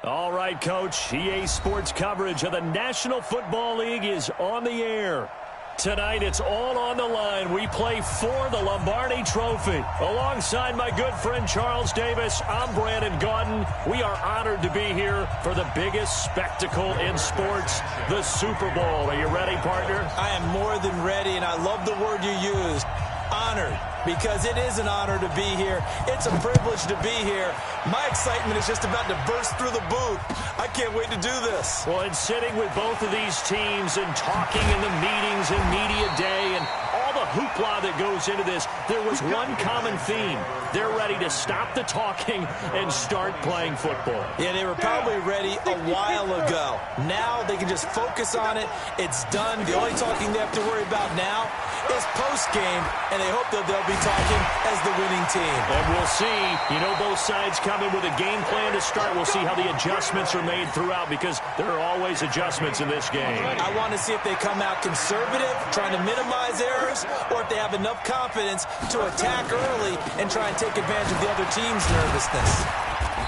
All right, Coach. EA Sports coverage of the National Football League is on the air. Tonight, it's all on the line. We play for the Lombardi Trophy. Alongside my good friend Charles Davis, I'm Brandon Gaudin. We are honored to be here for the biggest spectacle in sports, the Super Bowl. Are you ready, partner? I am more than ready, and I love the word you used, honored. Because it is an honor to be here. It's a privilege to be here. My excitement is just about to burst through the booth. I can't wait to do this. Well, and sitting with both of these teams and talking in the meetings and media day and all the hoopla that goes into this, there was one common theme. They're ready to stop the talking and start playing football. Yeah, they were probably ready a while ago. Now they can just focus on it. It's done. The only talking they have to worry about now is post-game, and they hope that they'll be talking as the winning team. And we'll see. You know, both sides come in with a game plan to start. We'll see how the adjustments are made throughout, because there are always adjustments in this game. I want to see if they come out conservative, trying to minimize errors, or if they have enough confidence to attack early and try and take advantage of the other team's nervousness.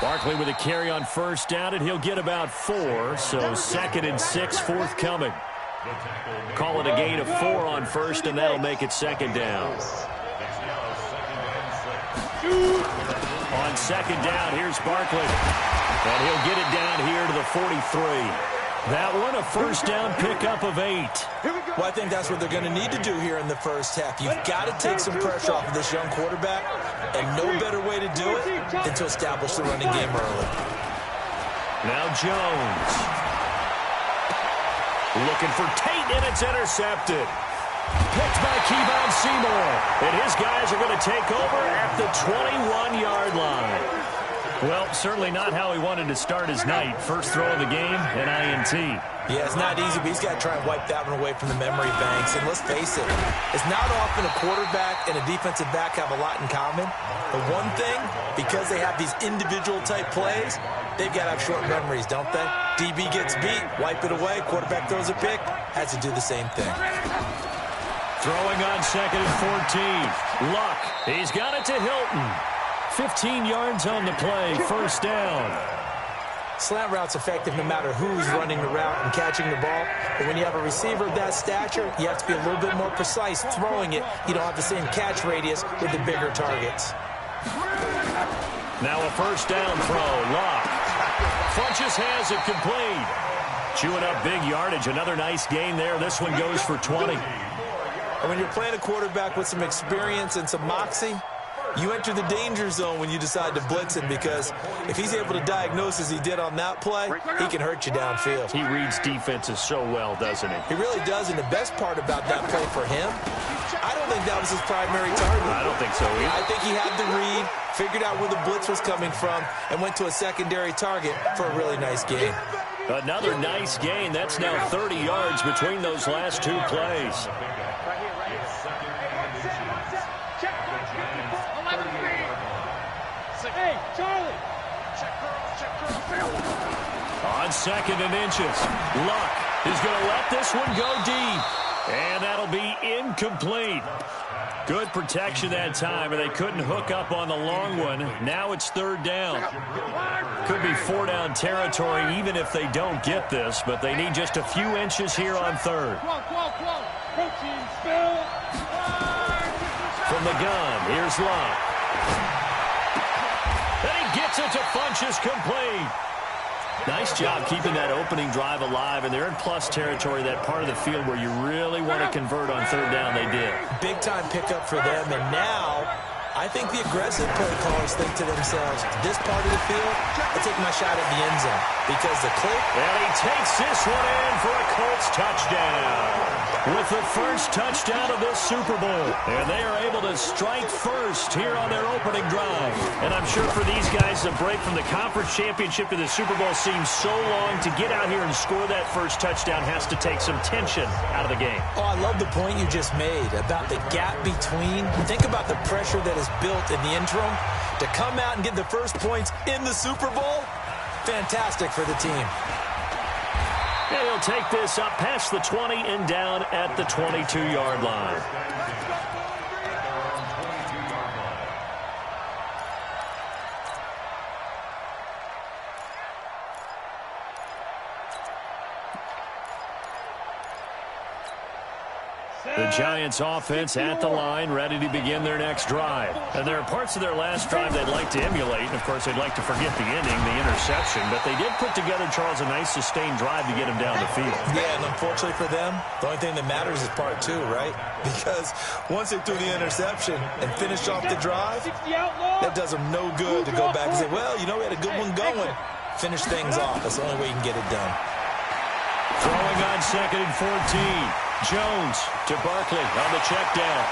Barkley with a carry on first down, and he'll get about 4, so 2nd and 6 forthcoming. Call it a gain of 4 on first, and that'll make it 2nd down. On 2nd down, here's Barkley. And he'll get it down here to the 43. That one, a first down pickup of 8. Well, I think that's what they're going to need to do here in the first half. You've got to take some pressure off of this young quarterback, and no better way to do it than to establish the running game early. Now Jones. Looking for Tate, and it's intercepted. Picked by Kevon Seymour. And his guys are going to take over at the 21-yard line. Well, certainly not how he wanted to start his night. First throw of the game, an INT. Yeah, it's not easy, but he's got to try and wipe that one away from the memory banks. And let's face it, it's not often a quarterback and a defensive back have a lot in common. But one thing, because they have these individual-type plays, they've got to have short memories, don't they? DB gets beat, wipe it away, quarterback throws a pick, has to do the same thing. Throwing on 2nd and 14. Luck, he's got it to Hilton. 15 yards on the play, first down. Slant route's effective no matter who's running the route and catching the ball. But when you have a receiver of that stature, you have to be a little bit more precise throwing it. You don't have the same catch radius with the bigger targets. Now a first down throw. Luck. Funches has it complete. Chewing up big yardage. Another nice gain there. This one goes for 20. And when you're playing a quarterback with some experience and some moxie, you enter the danger zone when you decide to blitz him, because if he's able to diagnose as he did on that play, he can hurt you downfield. He reads defenses so well, doesn't he? He really does, and the best part about that play for him, I don't think that was his primary target. I don't think so either. I think he had the read, figured out where the blitz was coming from, and went to a secondary target for a really nice gain. Another nice gain. That's now 30 yards between those last 2 plays. Hey, Charlie! On 2nd and inches. Luck is going to let this one go deep. And that'll be incomplete. Good protection that time, and they couldn't hook up on the long one. Now it's 3rd down. Could be 4-down territory even if they don't get this, but they need just a few inches here on 3rd. From the gun, here's Luck. And he gets it to Funches complete. Nice job keeping that opening drive alive, and they're in plus territory, that part of the field where you really want to convert on 3rd down. They did. Big-time pickup for them, and now I think the aggressive play callers think to themselves, this part of the field, I'll take my shot at the end zone, because the click. And he takes this one in for a Colts touchdown. With the first touchdown of this Super Bowl. And they are able to strike first here on their opening drive. And I'm sure for these guys, the break from the conference championship to the Super Bowl seems so long. To get out here and score that first touchdown has to take some tension out of the game. Oh, I love the point you just made about the gap between. Think about the pressure that is built in the interim. To come out and get the first points in the Super Bowl, fantastic for the team. And he'll take this up past the 20 and down at the 22-yard line. The Giants offense at the line, ready to begin their next drive. And there are parts of their last drive they'd like to emulate. And, of course, they'd like to forget the ending, the interception. But they did put together, Charles, a nice sustained drive to get him down the field. Yeah, and unfortunately for them, the only thing that matters is part two, right? Because once they threw the interception and finished off the drive, that does them no good to go back and say, well, you know, we had a good one going. Finish things off. That's the only way you can get it done. Throwing on 2nd and 14. Jones to Barkley on the check down.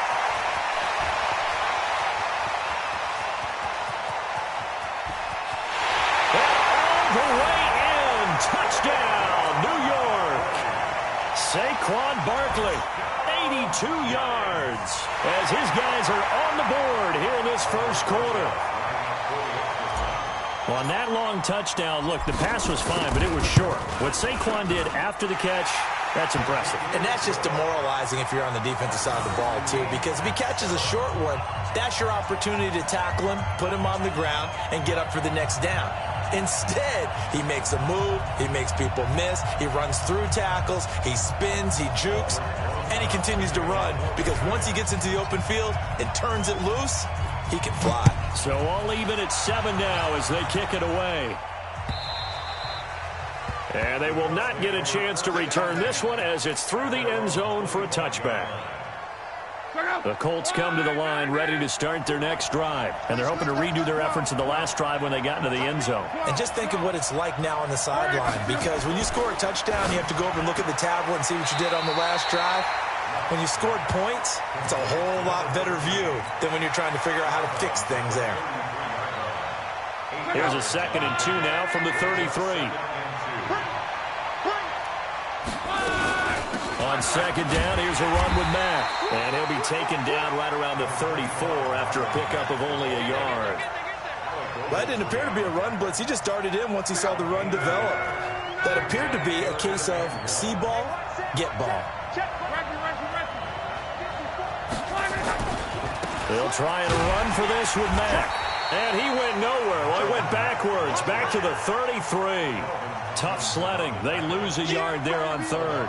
All the way in. Touchdown, New York. Saquon Barkley, 82 yards, as his guys are on the board here in this first quarter. Well, on that long touchdown, look, the pass was fine, but it was short. What Saquon did after the catch, that's impressive. And that's just demoralizing if you're on the defensive side of the ball, too, because if he catches a short one, that's your opportunity to tackle him, put him on the ground, and get up for the next down. Instead, he makes a move, he makes people miss, he runs through tackles, he spins, he jukes, and he continues to run because once he gets into the open field and turns it loose, he can fly. So all even at 7 now as they kick it away. And they will not get a chance to return this one as it's through the end zone for a touchback. The Colts come to the line ready to start their next drive. And they're hoping to redo their efforts in the last drive when they got into the end zone. And just think of what it's like now on the sideline, because when you score a touchdown, you have to go over and look at the tablet and see what you did on the last drive. When you scored points, it's a whole lot better view than when you're trying to figure out how to fix things there. Here's a 2nd and 2 now from the 33. On 2nd down, here's a run with Mack. And he'll be taken down right around the 34 after a pickup of only a yard. That didn't appear to be a run blitz. He just darted in once he saw the run develop. That appeared to be a case of see ball, get ball. They'll try and run for this with Mack. And he went nowhere. Well, he went backwards, back to the 33. Tough sledding. They lose a yard there on 3rd.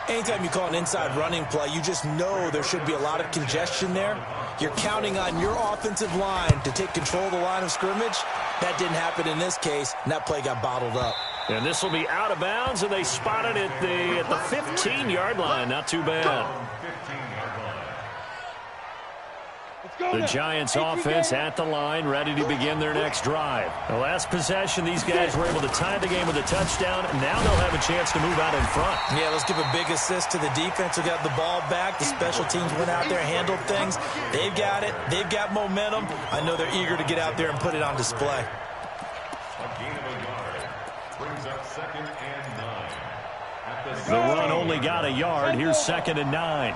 Anytime you call an inside running play, you just know there should be a lot of congestion there. You're counting on your offensive line to take control of the line of scrimmage. That didn't happen in this case, and that play got bottled up. And this will be out of bounds, and they spotted it at the 15-yard line. Not too bad. The Giants offense at the line, ready to begin their next drive. The last possession, these guys were able to tie the game with a touchdown. Now they'll have a chance to move out in front. Yeah, let's give a big assist to the defense who got the ball back. The special teams went out there, handled things. They've got it. They've got momentum. I know they're eager to get out there and put it on display. The run only got a yard. Here's 2nd and 9.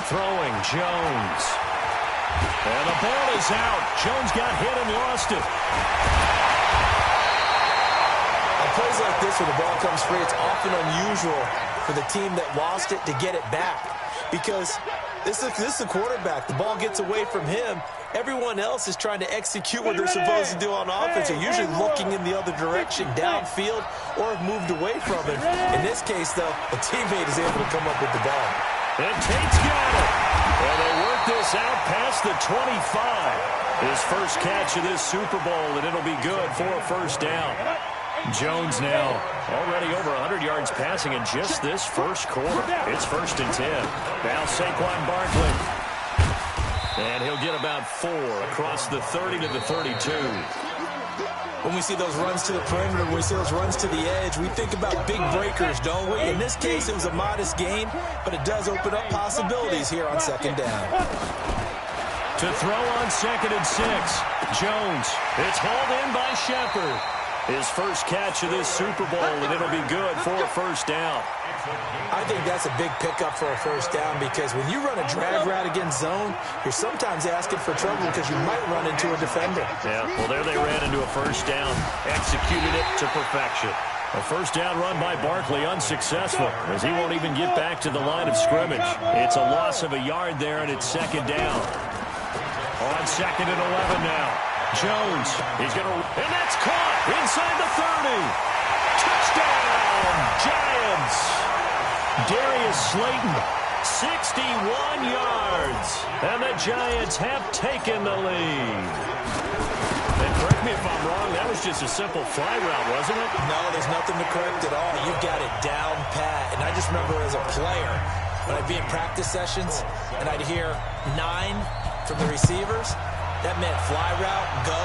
Throwing, Jones. And the ball is out. Jones got hit and lost it. On plays like this where the ball comes free, it's often unusual for the team that lost it to get it back. Because this is the quarterback. The ball gets away from him. Everyone else is trying to execute what they're supposed to do on offense. They're usually looking in the other direction, downfield, or have moved away from it. In this case, though, a teammate is able to come up with the ball. And Tate's got it. And they work this out past the 25. His first catch of this Super Bowl, and it'll be good for a first down. Jones now already over 100 yards passing in just this first quarter. It's 1st and 10. Now Saquon Barkley. And he'll get about 4 across the 30 to the 32. When we see those runs to the perimeter, when we see those runs to the edge, we think about big breakers, don't we? In this case, it was a modest gain, but it does open up possibilities here on 2nd down. To throw on 2nd and 6. Jones. It's hauled in by Shepard. His first catch of this Super Bowl, and it'll be good for a first down. I think that's a big pickup for a first down because when you run a drag route against zone, you're sometimes asking for trouble because you might run into a defender. Yeah, well, there they ran into a first down, executed it to perfection. A first down run by Barkley unsuccessful as he won't even get back to the line of scrimmage. It's a loss of a yard there, and it's 2nd down. On 2nd and 11 now. Jones, he's going to, and that's caught inside the 30. Touchdown! Touchdown, Giants! Darius Slayton, 61 yards. And the Giants have taken the lead. And correct me if I'm wrong, that was just a simple fly route, wasn't it? No, there's nothing to correct at all. You've got it down pat. And I just remember as a player, when I'd be in practice sessions and I'd hear 9 from the receivers, that meant fly route, go,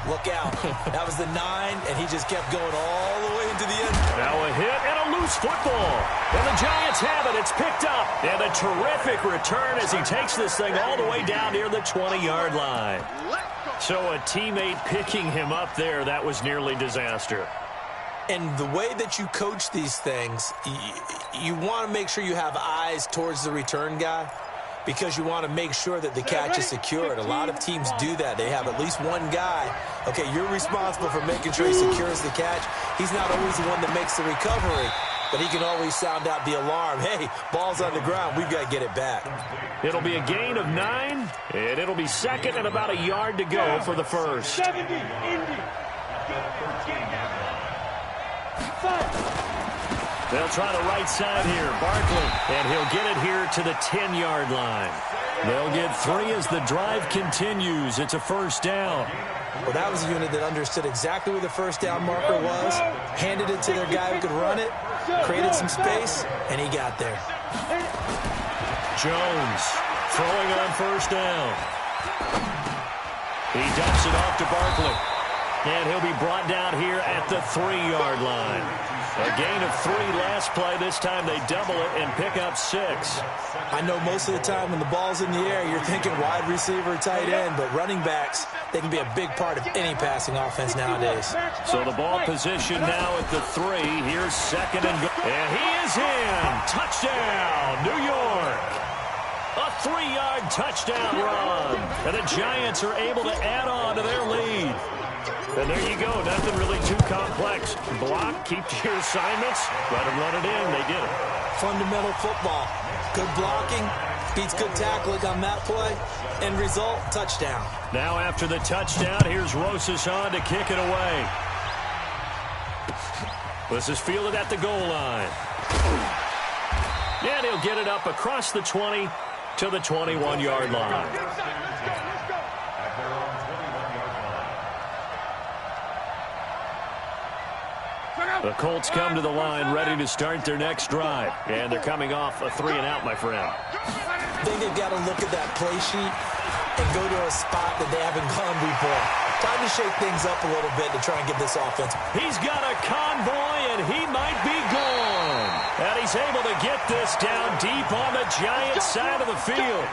look out. That was the 9, and he just kept going all the way into the end. Now a hit and a loose football. And the Giants have it. It's picked up. And a terrific return as he takes this thing all the way down near the 20-yard line. So a teammate picking him up there, that was nearly disaster. And the way that you coach these things, you want to make sure you have eyes towards the return guy, because you want to make sure that the catch is secured. A lot of teams do that. They have at least one guy. Okay, you're responsible for making sure he secures the catch. He's not always the one that makes the recovery, but he can always sound out the alarm. Hey, ball's on the ground. We've got to get it back. It'll be a gain of 9, and it'll be second and about a yard to go for the first. 70, Indy. They'll try the right side here. Barkley, and he'll get it here to the 10-yard line. They'll get 3 as the drive continues. It's a first down. Well, that was a unit that understood exactly where the first down marker was, handed it to their guy who could run it, created some space, and he got there. Jones throwing on first down. He dumps it off to Barkley. And he'll be brought down here at the 3-yard line. A gain of 3 last play. This time they double it and pick up 6. I know most of the time when the ball's in the air, you're thinking wide receiver, tight end, but running backs, they can be a big part of any passing offense nowadays. So the ball position now at the 3. Here's second and goal. And he is in. Touchdown, New York. A 3-yard touchdown run. And the Giants are able to add on to their lead. And there you go. Nothing really too complex. Block, keep to your assignments, let them run it in. They did it. Fundamental football. Good blocking, beats good tackling on that play. End result, touchdown. Now after the touchdown, here's Rosas on to kick it away. This is fielded at the goal line. And he'll get it up across the 20 to the 21-yard line. The Colts come to the line ready to start their next drive. And they're coming off a 3-and-out, my friend. I think they've got to look at that play sheet and go to a spot that they haven't gone before. Time to shake things up a little bit to try and get this offense. He's got a convoy, and he might be gone. And he's able to get this down deep on the Giants side of the field.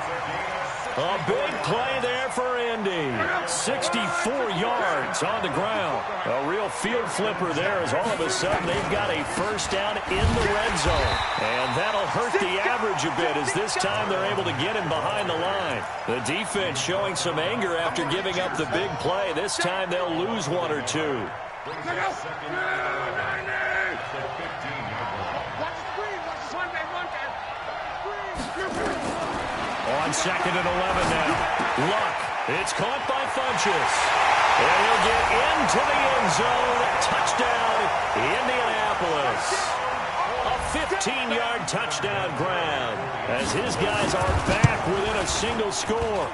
A big play there for Indy. 64 yards on the ground. A real field flipper there as all of a sudden they've got a first down in the red zone. And that'll hurt the average a bit as this time they're able to get him behind the line. The defense showing some anger after giving up the big play. This time they'll lose 1 or 2. On second and 11 now. Luck. It's caught by Funchess. And he'll get into the end zone. Touchdown, Indianapolis. A 15-yard touchdown grab as his guys are back within a single score.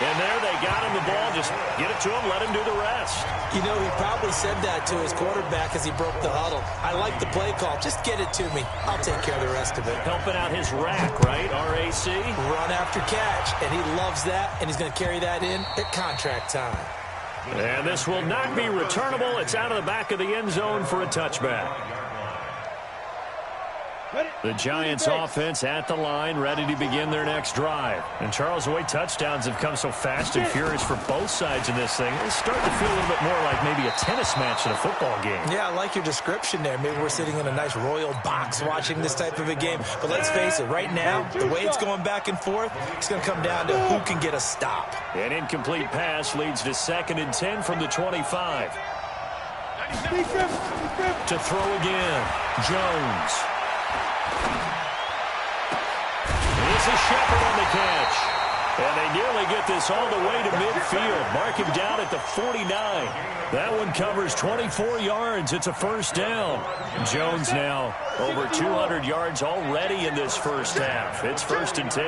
And there they got him the ball. Just get it to him, let him do the rest. You know, he probably said that to his quarterback as he broke the huddle. I like the play call. Just get it to me. I'll take care of the rest of it. Helping out his rack, right? R-A-C? Run after catch. And he loves that, and he's going to carry that in at contract time. And this will not be returnable. It's out of the back of the end zone for a touchback. The Giants offense at the line, ready to begin their next drive. And Charles, the way touchdowns have come so fast and furious for both sides in this thing, it's starting to feel a little bit more like maybe a tennis match than a football game. Yeah, I like your description there. Maybe we're sitting in a nice royal box watching this type of a game. But let's face it, right now, the way it's going back and forth, it's going to come down to who can get a stop. An incomplete pass leads to 2nd and 10 from the 25. To throw again, Jones. It's a Shepard on the catch. And they nearly get this all the way to midfield. Mark him down at the 49. That one covers 24 yards. It's a first down. Jones now over 200 yards already in this first half. It's 1st and 10.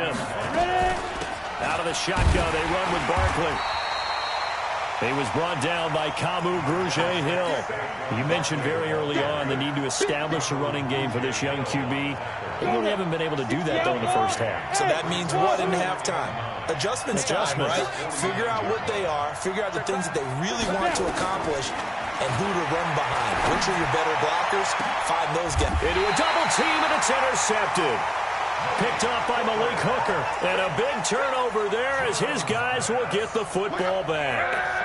Out of the shotgun, they run with Barkley. He was brought down by Kamu Grugier-Hill. You mentioned very early on the need to establish a running game for this young QB. They really haven't been able to do that, though, in the first half. So that means what in halftime? Adjustments time, right? Figure out what they are, figure out the things that they really want to accomplish, and who to run behind. Which are your better blockers? Find those guys. Into a double team, and it's intercepted. Picked off by Malik Hooker. And a big turnover there as his guys will get the football back.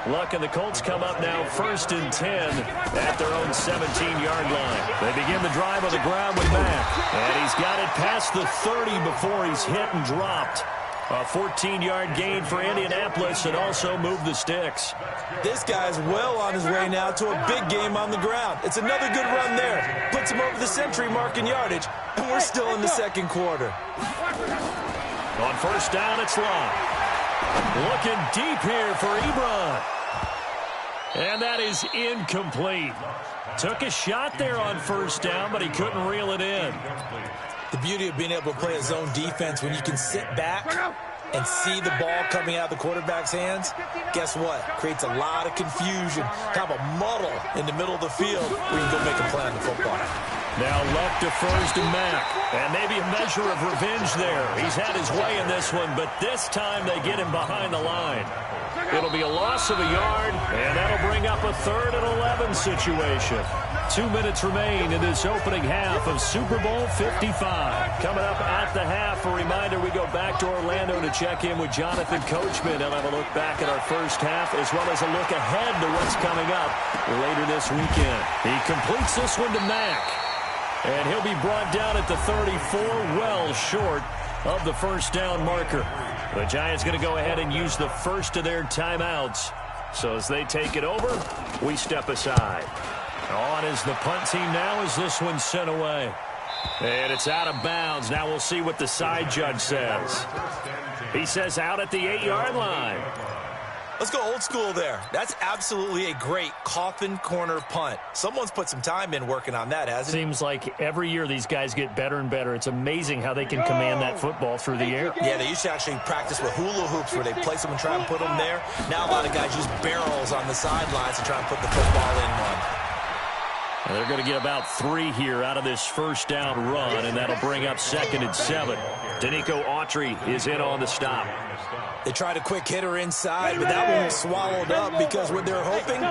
Luck and the Colts come up now 1st and 10 at their own 17-yard line. They begin the drive on the ground with Mack. And he's got it past the 30 before he's hit and dropped. A 14-yard gain for Indianapolis and also moved the sticks. This guy's well on his way now to a big game on the ground. It's another good run there. Puts him over the century mark in yardage, and we're still in the second quarter. On first down, it's Lott. Looking deep here for Ebron. And that is incomplete. Took a shot there on first down, but he couldn't reel it in. The beauty of being able to play a zone defense when you can sit back and see the ball coming out of the quarterback's hands, guess what? Creates a lot of confusion, kind of a muddle in the middle of the field where you can go make a play on the football. Now left defers to Mack, and maybe a measure of revenge there. He's had his way in this one, but this time they get him behind the line. It'll be a loss of a yard, and that'll bring up a 3rd and 11 situation. 2 minutes remain in this opening half of Super Bowl 55. Coming up at the half, a reminder we go back to Orlando to check in with Jonathan Coachman and have a look back at our first half as well as a look ahead to what's coming up later this weekend. He completes this one to Mack, and he'll be brought down at the 34, well short of the first down marker. The Giants going to go ahead and use the first of their timeouts. So as they take it over, we step aside. On is the punt team now as this one's sent away. And it's out of bounds. Now we'll see what the side judge says. He says out at the 8-yard line. Let's go old school there. That's absolutely a great coffin corner punt. Someone's put some time in working on that, hasn't it? Seems like every year these guys get better and better. It's amazing how they can command that football through the air. Yeah, they used to actually practice with hula hoops where they place them and try and put them there. Now a lot of guys use barrels on the sidelines to try and put the football in one. And they're going to get about 3 here out of this first down run, and that'll bring up 2nd and 7. Danico Autry is in on the stop. They tried a quick hitter inside, but that one was swallowed up because what they're hoping,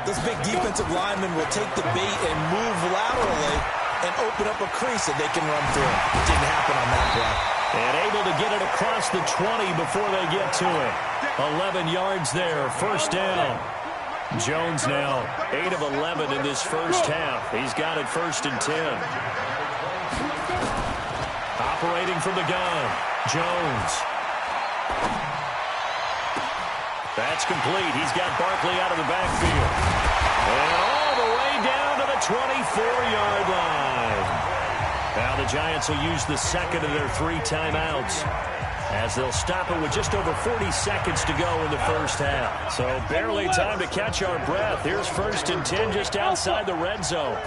this big defensive lineman will take the bait and move laterally and open up a crease that they can run through. It didn't happen on that play. And able to get it across the 20 before they get to it. 11 yards there, first down. Jones now 8 of 11 in this first half. He's got it 1st and 10. Operating from the gun, Jones. That's complete. He's got Barkley out of the backfield. And all the way down to the 24-yard line. Now the Giants will use the second of their 3 timeouts as they'll stop it with just over 40 seconds to go in the first half. So barely time to catch our breath. Here's 1st and 10 just outside the red zone.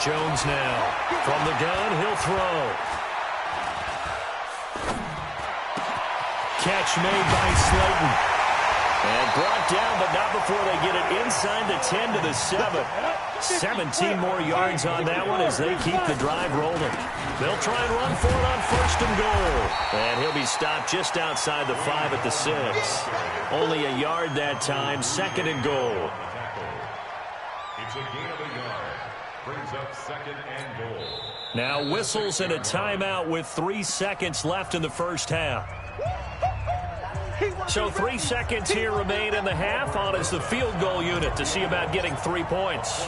Jones now from the gun. He'll throw. Catch made by Slayton. And brought down, but not before they get it inside the 10 to the 7. 17 more yards on that one as they keep the drive rolling. They'll try and run for it on 1st and goal. And he'll be stopped just outside the 5 at the 6. Only a yard that time, 2nd and goal. It's a gain of a yard. Brings up 2nd and goal. Now whistles and a timeout with 3 seconds left in the first half. So 3 seconds here remain in the half. On is the field goal unit to see about getting 3 points.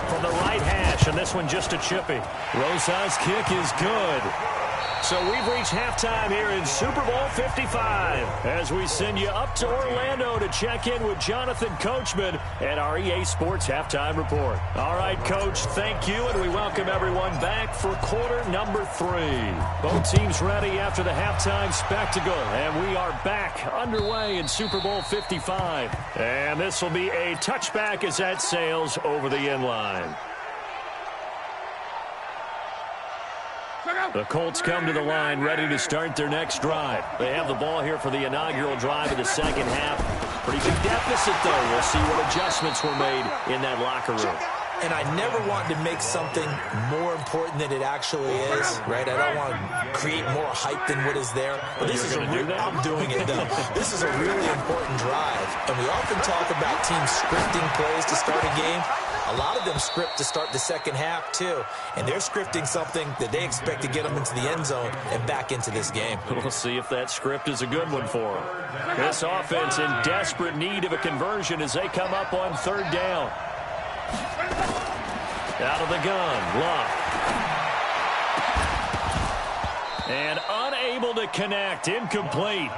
From the right hash, and this one just a chippy. Rosa's kick is good. So we've reached halftime here in Super Bowl 55 as we send you up to Orlando to check in with Jonathan Coachman at our EA Sports Halftime Report. All right, Coach, thank you, and we welcome everyone back for quarter number 3. Both teams ready after the halftime spectacle, and we are back underway in Super Bowl 55. And this will be a touchback as that sails over the end line. The Colts come to the line ready to start their next drive. They have the ball here for the inaugural drive of the second half. Pretty big deficit, though. We'll see what adjustments were made in that locker room. And I never want to make something more important than it actually is, right? I don't want to create more hype than what is there. But this is I'm doing it, though. This is a really important drive. And we often talk about teams scripting plays to start a game. A lot of them script to start the second half, too. And they're scripting something that they expect to get them into the end zone and back into this game. We'll see if that script is a good one for them. This offense in desperate need of a conversion as they come up on third down. Out of the gun, Luck. And unable to connect, incomplete.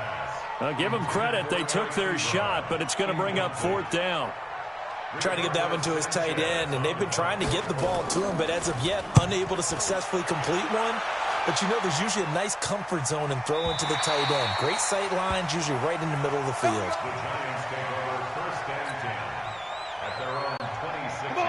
I'll give them credit, they took their shot, but it's going to bring up fourth down. Trying to get that one to his tight end, and they've been trying to get the ball to him, but as of yet, unable to successfully complete one. But you know, there's usually a nice comfort zone in throwing to the tight end. Great sight lines, usually right in the middle of the field.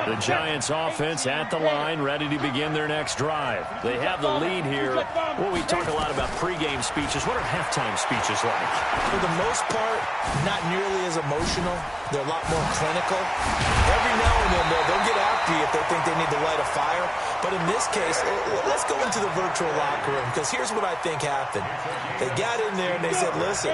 The Giants offense at the line, ready to begin their next drive. They have the lead here. Well, we talk a lot about pregame speeches. What are halftime speeches like? For the most part, not nearly as emotional. They're a lot more clinical. Every now and then, they'll get after you if they think they need to light a fire. But in this case, let's go into the virtual locker room, because here's what I think happened. They got in there and they said, listen,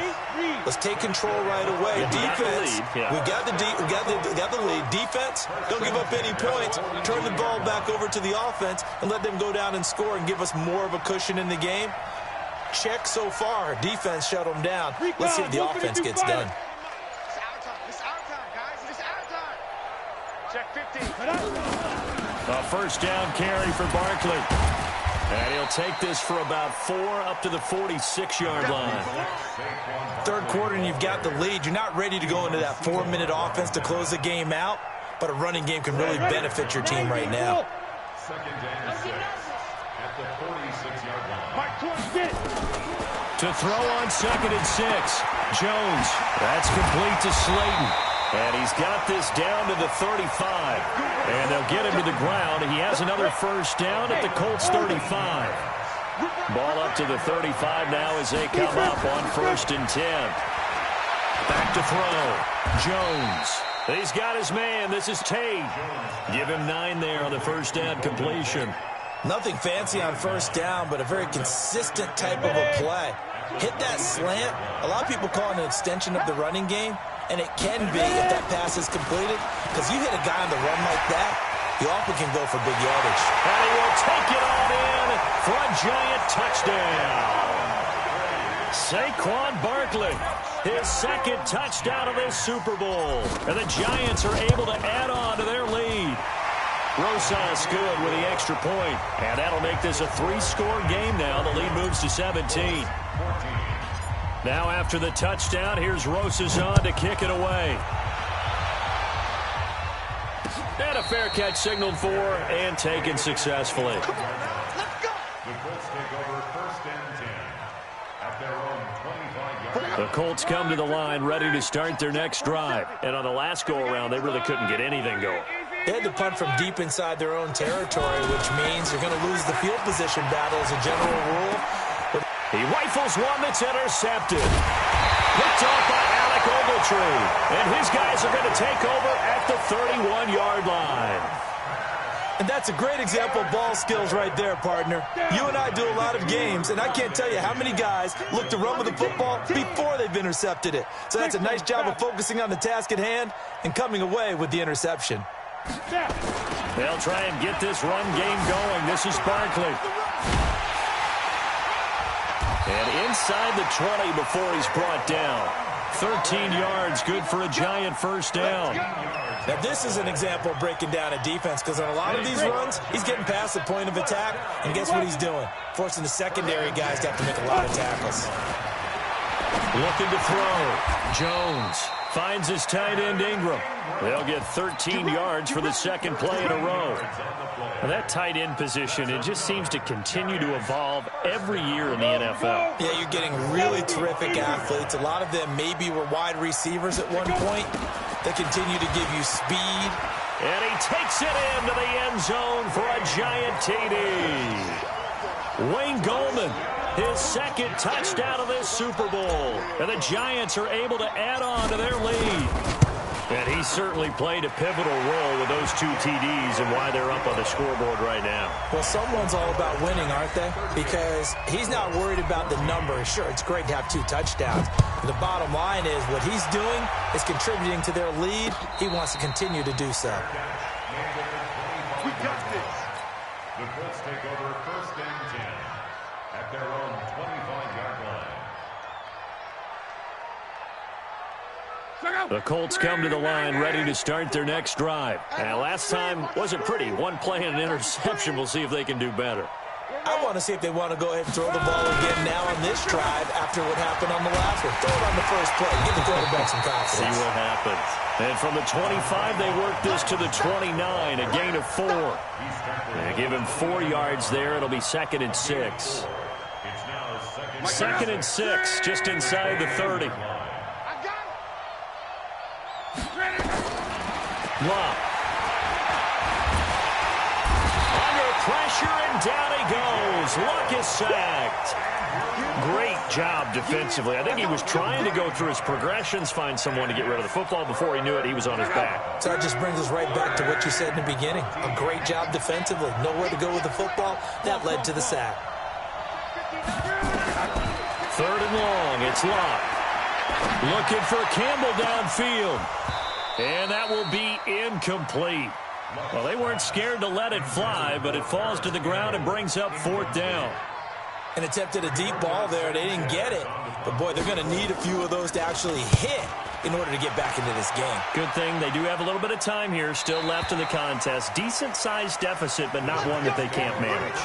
let's take control right away. Defense, we've got the lead. Defense, don't give up any points. Turn the ball back over to the offense and let them go down and score and give us more of a cushion in the game. Check so far. Defense shut them down. Let's see if the offense gets done. It's our time, guys. It's our time. Check 15. A first down carry for Barkley. And he'll take this for about 4 up to the 46-yard line. Third quarter and you've got the lead. You're not ready to go into that 4-minute offense to close the game out, but a running game can really benefit your team right now. Second down 6 at the 46-yard line. To throw on second and 6. Jones. That's complete to Slayton. And he's got this down to the 35. And they'll get him to the ground. He has another first down at the Colts 35. Ball up to the 35 now as they come up on 1st and 10. Back to throw. Jones. He's got his man. This is Tate. Give him 9 there on the first down completion. Nothing fancy on first down, but a very consistent type of a play. Hit that slant. A lot of people call it an extension of the running game, and it can be if that pass is completed, because you hit a guy on the run like that, he often can go for big yardage. And he will take it all in for a giant touchdown. Saquon Barkley, his second touchdown of this Super Bowl. And the Giants are able to add on to their lead. Rosas good with the extra point. And that'll make this a 3-score game now. The lead moves to 17. Now after the touchdown, here's Rosas on to kick it away. And a fair catch signaled for and taken successfully. The Colts take over 1st and 10 at their own 25-yard line. The Colts come to the line ready to start their next drive. And on the last go-around, they really couldn't get anything going. They had to punt from deep inside their own territory, which means you're going to lose the field position battle as a general rule. He rifles one that's intercepted. Picked off by Alec Ogletree. And his guys are going to take over at the 31-yard line. And that's a great example of ball skills right there, partner. You and I do a lot of games, and I can't tell you how many guys look to run with the football before they've intercepted it. So that's a nice job of focusing on the task at hand and coming away with the interception. They'll try and get this run game going. This is Barkley. And inside the 20 before he's brought down. 13 yards, good for a Giant first down. Now, this is an example of breaking down a defense because on a lot of these runs, he's getting past the point of attack, and guess what he's doing? Forcing the secondary guys to have to make a lot of tackles. Looking to throw. Jones finds his tight end Ingram. They'll get 13 yards for the second play in a row. Now, that tight end position, it just seems to continue to evolve every year in the NFL. Yeah, you're getting really terrific athletes. A lot of them maybe were wide receivers at one point. They continue to give you speed. And he takes it into the end zone for a Giant TD. Wayne Goldman, his second touchdown of this Super Bowl. And the Giants are able to add on to their lead. And he certainly played a pivotal role with those 2 TDs and why they're up on the scoreboard right now. Well, someone's all about winning, aren't they? Because he's not worried about the number. Sure, it's great to have 2 touchdowns. The bottom line is what he's doing is contributing to their lead. He wants to continue to do so. We got this. The Colts take over first and 10 at their own 25-yard line. The Colts come to the line ready to start their next drive. And last time wasn't pretty. One play and an interception. We'll see if they can do better. I want to see if they want to go ahead and throw the ball again now on this drive after what happened on the last one. Throw it on the first play. Give the quarterback some confidence. See what happens. And from the 25, they work this to the 29, a gain of 4. They give him 4 yards there. It'll be 2nd and 6. 2nd and 6, just inside the 30. Love. Under pressure, and down he goes. Luck is sacked. Great job defensively. I think he was trying to go through his progressions, find someone to get rid of the football. Before he knew it, he was on his back. So that just brings us right back to what you said in the beginning. A great job defensively. Nowhere to go with the football. That led to the sack. 3rd and long. It's Love. Looking for Campbell downfield. And that will be incomplete. Well, they weren't scared to let it fly, but it falls to the ground and brings up 4th down. And attempted a deep ball there. They didn't get it. But, boy, they're going to need a few of those to actually hit in order to get back into this game. Good thing they do have a little bit of time here still left in the contest. Decent-sized deficit, but not one that they can't manage.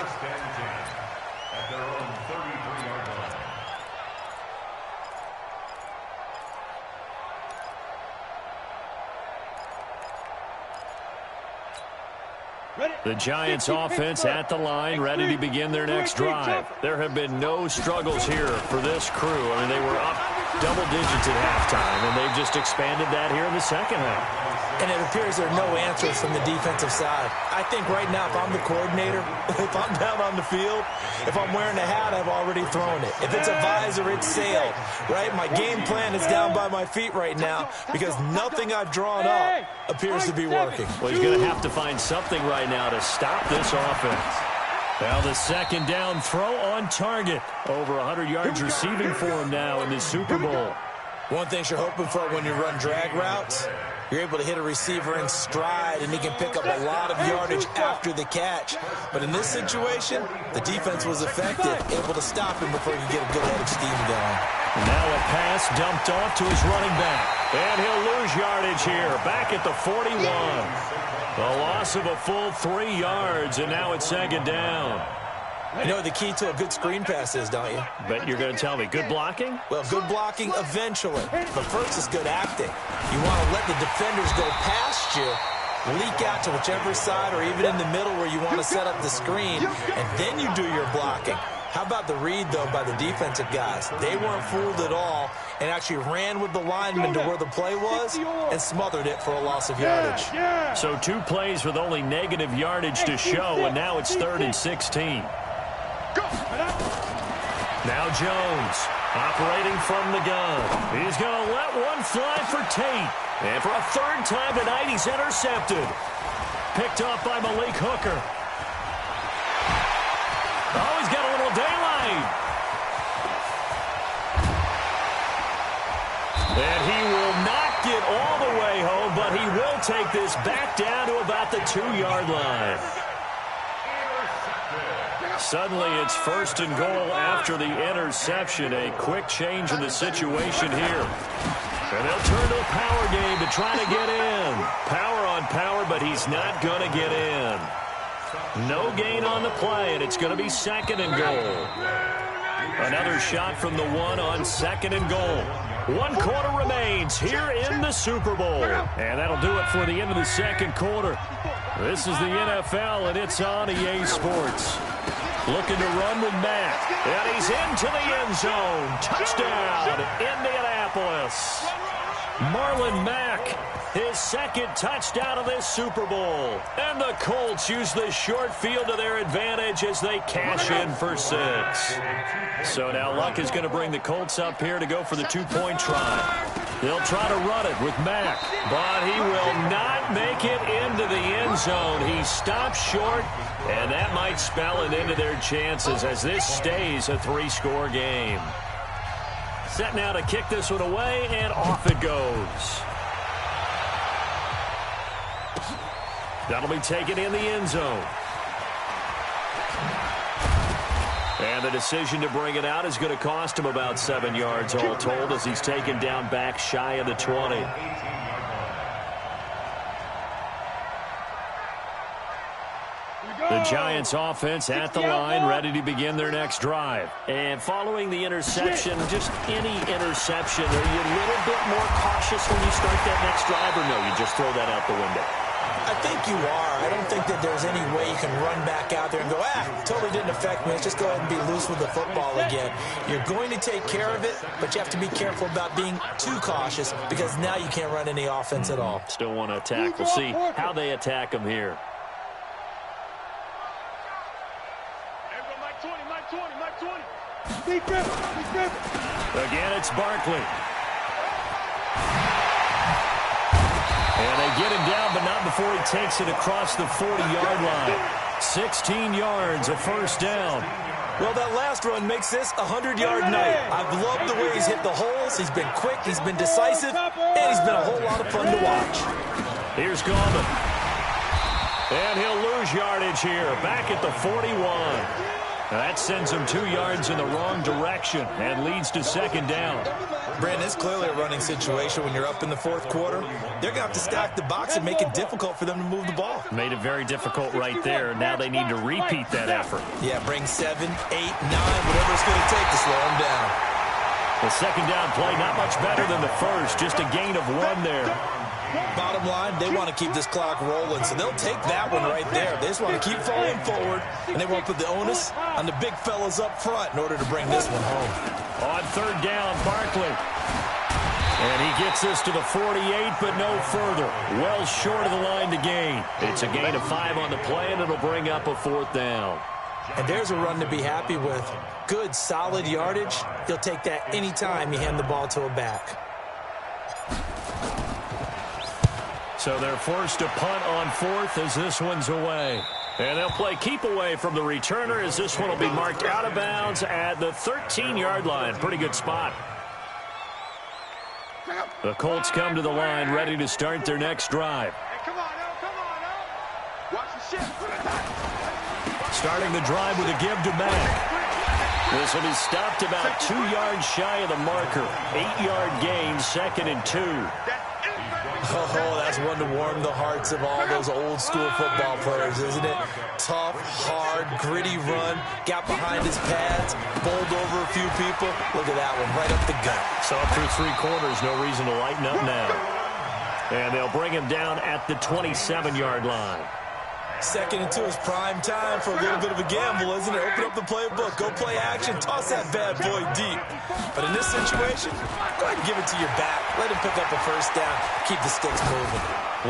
At their own 33-yard line. The Giants offense at the line, ready to begin their next drive. There have been no struggles here for this crew. I mean, they were up double digits at halftime, and they've just expanded that here in the second half. And it appears there are no answers from the defensive side. I think right now, if I'm the coordinator, if I'm down on the field, if I'm wearing a hat, I've already thrown it. If it's a visor, it's sailed, right? My game plan is down by my feet right now because nothing I've drawn up appears to be working. Well, he's going to have to find something right now to stop this offense. Now the second down throw on target. Over 100 yards receiving for him now in this Super Bowl. One thing you're hoping for when you run drag routes, you're able to hit a receiver in stride, and he can pick up a lot of yardage after the catch. But in this situation, the defense was effective, able to stop him before he could get a good head of steam going. Now a pass dumped off to his running back. And he'll lose yardage here, back at the 41. The loss of a full 3 yards, and now it's 2nd down. You know what the key to a good screen pass is, don't you? But you're going to tell me, good blocking? Well, good blocking eventually. But first is good acting. You want to let the defenders go past you, leak out to whichever side or even in the middle where you want to set up the screen, and then you do your blocking. How about the read, though, by the defensive guys? They weren't fooled at all and actually ran with the lineman to where the play was and smothered it for a loss of yardage. So 2 plays with only negative yardage to show, and now it's 3rd and 16. Now Jones, operating from the gun. He's going to let one fly for Tate. And for a 3rd time tonight, he's intercepted. Picked off by Malik Hooker. Oh, he's got a little daylight. And he will not get all the way home, but he will take this back down to about the 2-yard line. Suddenly it's 1st and goal after the interception. A quick change in the situation here. And they'll turn to the power game to try to get in. Power on power, but he's not going to get in. No gain on the play, and it's going to be 2nd and goal. Another shot from the 1 on 2nd and goal. 1 quarter remains here in the Super Bowl. And that'll do it for the end of the 2nd quarter. This is the NFL, and it's on EA Sports. Looking to run with Mack. And he's into the end zone. Touchdown, Indianapolis. Marlon Mack, his 2nd touchdown of this Super Bowl. And the Colts use the short field to their advantage as they cash in for 6. So now Luck is going to bring the Colts up here to go for the 2-point try. They'll try to run it with Mack, but he will not make it into the end zone. He stops short, and that might spell it into their chances as this stays a 3-score game. Set now to kick this one away, and off it goes. That'll be taken in the end zone. And the decision to bring it out is going to cost him about 7 yards all told as he's taken down back shy of the 20. The Giants offense at the line, ready to begin their next drive. And following the interception, just any interception, are you a little bit more cautious when you start that next drive, or no, you just throw that out the window? I think you are. I don't think that there's any way you can run back out there and go, totally didn't affect me. Let's just go ahead and be loose with the football again. You're going to take care of it, but you have to be careful about being too cautious because now you can't run any offense at all. Still want to attack. We'll see how they attack him here. Again, it's Barkley. And they get him down, but not before he takes it across the 40-yard line. 16 yards, a 1st down. Well, that last run makes this a 100-yard night. I've loved the way he's hit the holes. He's been quick, he's been decisive, and he's been a whole lot of fun to watch. Here's Gallman. And he'll lose yardage here, back at the 41. That sends him 2 yards in the wrong direction and leads to 2nd down. Brandon, it's clearly a running situation when you're up in the 4th quarter. They're going to have to stack the box and make it difficult for them to move the ball. Made it very difficult right there. Now they need to repeat that effort. Yeah, bring 7, 8, 9, whatever it's going to take to slow them down. The 2nd down play, not much better than the first, just a gain of 1 there. Bottom line, they want to keep this clock rolling, so they'll take that one right there. They just want to keep falling forward, and they won't put the onus on the big fellas up front in order to bring this one home. On 3rd down, Barkley. And he gets this to the 48, but no further. Well short of the line to gain. It's a gain of 5 on the play, and it'll bring up a 4th down. And there's a run to be happy with. Good, solid yardage. You'll take that any time you hand the ball to a back. So they're forced to punt on 4th as this one's away. And they'll play keep away from the returner as this one will be marked out of bounds at the 13-yard line. Pretty good spot. The Colts come to the line ready to start their next drive. Hey, come on, now. Watch the shift. Starting the drive with a give to Mack. This will be stopped about 2 yards shy of the marker. 8-yard gain, 2nd and 2. Oh, that's one to warm the hearts of all those old-school football players, isn't it? Tough, hard, gritty run, got behind his pads, bowled over a few people. Look at that one, right up the gut. So up through 3 quarters, no reason to lighten up now. And they'll bring him down at the 27-yard line. 2nd and 2 is prime time for a little bit of a gamble, isn't it? Open up the playbook, go play action, toss that bad boy deep. But in this situation, go ahead and give it to your back. Let him pick up a 1st down, keep the sticks moving.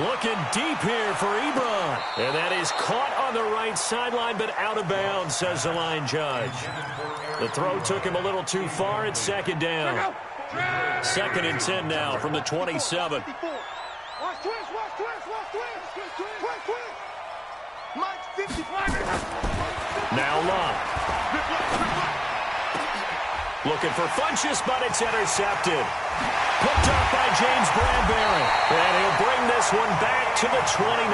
Looking deep here for Ebron. And that is caught on the right sideline, but out of bounds, says the line judge. The throw took him a little too far. It's 2nd down. 2nd and 10 now from the 27. Watch twist, watch twist, watch twist. Twist, twist. Mike 55. Now Love. Looking for Funchess, but it's intercepted. Picked up by James Bradbury. And he'll bring this one back to the 29.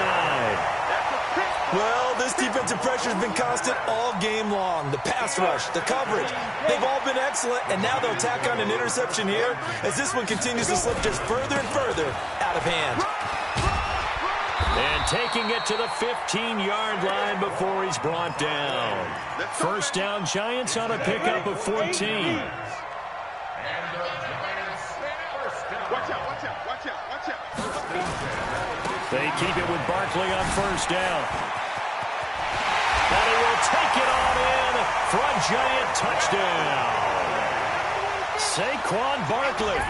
That's a pick. Well, this defensive pressure has been constant all game long. The pass rush, the coverage, they've all been excellent, and now they'll tack on an interception here as this one continues to slip just further and further out of hand. And taking it to the 15-yard line before he's brought down. First down, Giants on a pickup of 14. Watch out, watch out, watch out, watch out. They keep it with Barkley on first down. And he will take it on in for a Giant touchdown. Saquon Barkley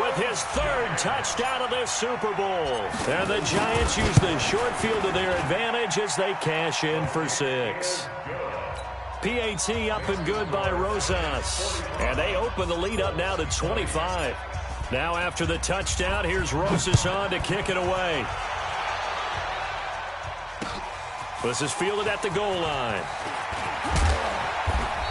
with his third touchdown of this Super Bowl. And the Giants use the short field to their advantage as they cash in for 6. PAT up and good by Rosas. And they open the lead up now to 25. Now after the touchdown, here's Rosas on to kick it away. This is fielded at the goal line.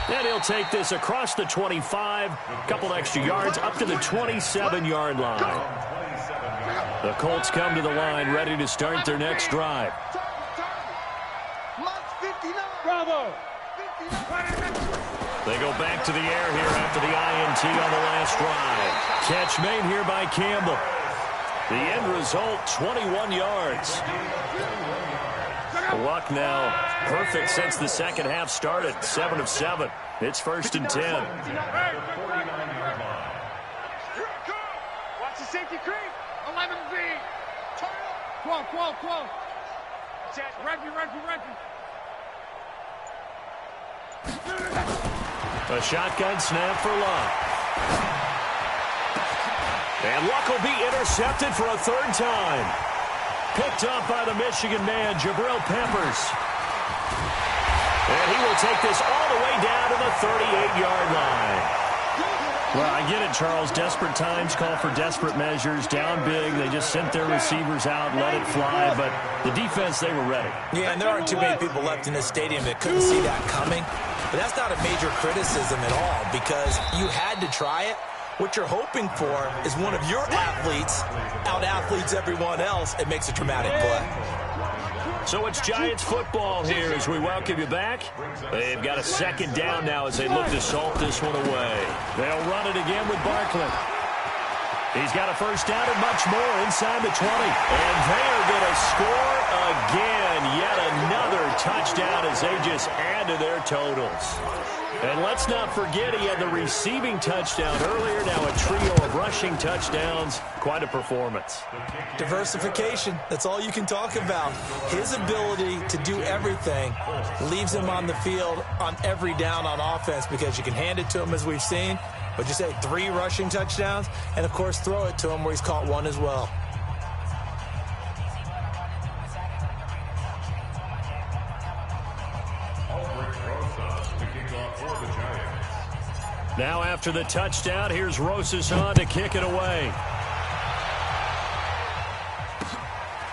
And he'll take this across the 25, a couple extra yards, up to the 27-yard line. The Colts come to the line, ready to start their next drive. Bravo! They go back to the air here after the INT on the last drive. Catch made here by Campbell. The end result, 21 yards. Luck now perfect since the second half started. 7 of 7. It's first and 10. Watch the safety creep. 11B. Quo. Rugby. A shotgun snap for Luck. And Luck will be intercepted for a third time. Picked up by the Michigan man, Jabril Peppers. And he will take this all the way down to the 38-yard line. Well, I get it, Charles. Desperate times call for desperate measures. Down big, they just sent their receivers out, let it fly. But the defense, they were ready. Yeah, and there aren't too many people left in this stadium that couldn't see that coming. But that's not a major criticism at all because you had to try it. What you're hoping for is one of your athletes out-athletes everyone else and makes a dramatic play. So it's Giants football here as we welcome you back. They've got a second down now as they look to salt this one away. They'll run it again with Barkley. He's got a first down and much more inside the 20. And they are going to score again. Yet another touchdown as they just add to their totals. And let's not forget he had the receiving touchdown earlier. Now a trio of rushing touchdowns. Quite a performance. Diversification, that's all you can talk about. His ability to do everything leaves him on the field on every down on offense because you can hand it to him as we've seen. But you say 3 rushing touchdowns and, of course, throw it to him where he's caught 1 as well. Now after the touchdown, here's Rosas on to kick it away.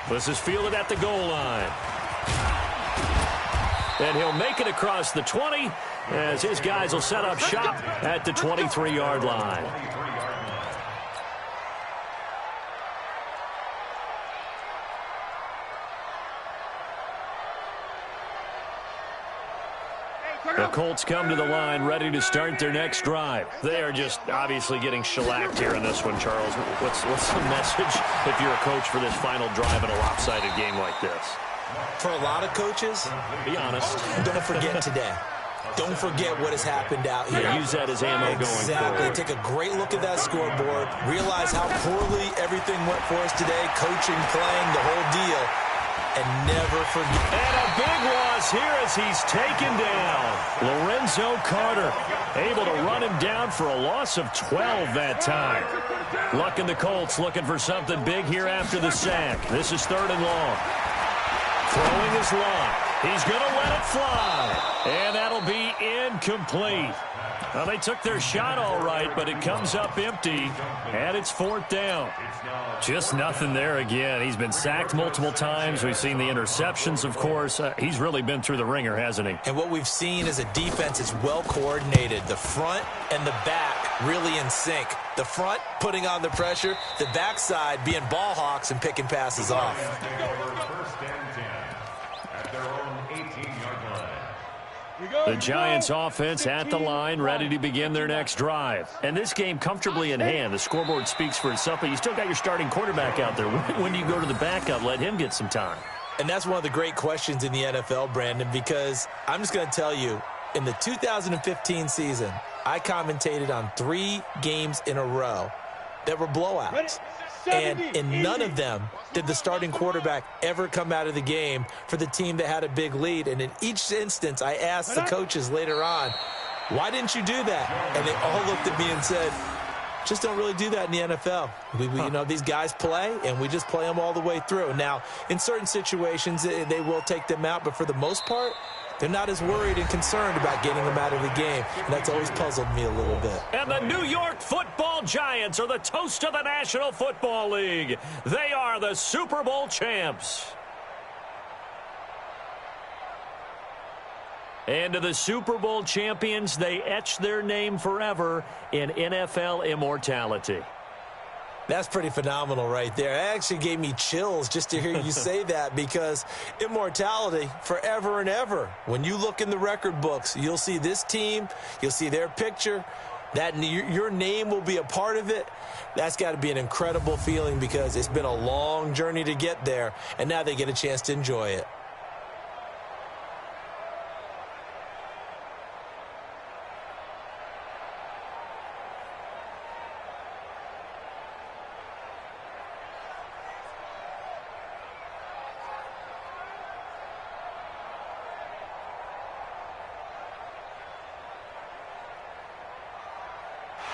This is fielded at the goal line. And he'll make it across the 20 as his guys will set up shop at the 23-yard line. The Colts come to the line ready to start their next drive. They are just obviously getting shellacked here in this one, Charles. What's the message if you're a coach for this final drive in a lopsided game like this? For a lot of coaches, be honest. Don't forget today. Don't forget what has happened out here. Yeah, use that as ammo going forward. Exactly. Take a great look at that scoreboard. Realize how poorly everything went for us today. Coaching, playing, the whole deal. And never forget. And a big loss here as he's taken down. Lorenzo Carter able to run him down for a loss of 12 that time. Luck and the Colts looking for something big here after the sack. This is 3rd and long. Throwing his Luck. He's going to let it fly. And that'll be incomplete. Well, they took their shot all right, but it comes up empty, and it's 4th down. Just nothing there again. He's been sacked multiple times. We've seen the interceptions, of course. He's really been through the ringer, hasn't he? And what we've seen is a defense that's well coordinated. The front and the back really in sync. The front putting on the pressure, the backside being ball hawks and picking passes off. First and 10 at their own The Giants offense at the line, ready to begin their next drive. And this game comfortably in hand. The scoreboard speaks for itself, but you still got your starting quarterback out there. When do you go to the backup, let him get some time? And that's one of the great questions in the NFL, Brandon, because I'm just going to tell you, in the 2015 season, I commentated on 3 games in a row that were blowouts. And in none of them did the starting quarterback ever come out of the game for the team that had a big lead. And in each instance, I asked the coaches later on, why didn't you do that? And they all looked at me and said, just don't really do that in the NFL. You know, these guys play, and we just play them all the way through. Now, in certain situations, they will take them out, but for the most part, they're not as worried and concerned about getting them out of the game, and that's always puzzled me a little bit. And the New York Football Giants are the toast of the National Football League. They are the Super Bowl champs. And to the Super Bowl champions, they etch their name forever in NFL immortality. That's pretty phenomenal right there. It actually gave me chills just to hear you say that, because immortality forever and ever. When you look in the record books, you'll see this team, you'll see their picture, that your name will be a part of it. That's got to be an incredible feeling, because it's been a long journey to get there, and now they get a chance to enjoy it.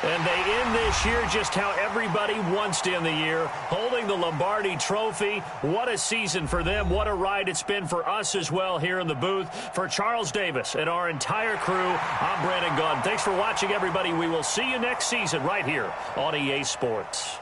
And they end this year just how everybody wants to end the year, holding the Lombardi Trophy. What a season for them. What a ride it's been for us as well here in the booth. For Charles Davis and our entire crew, I'm Brandon Gaudin. Thanks for watching, everybody. We will see you next season right here on EA Sports.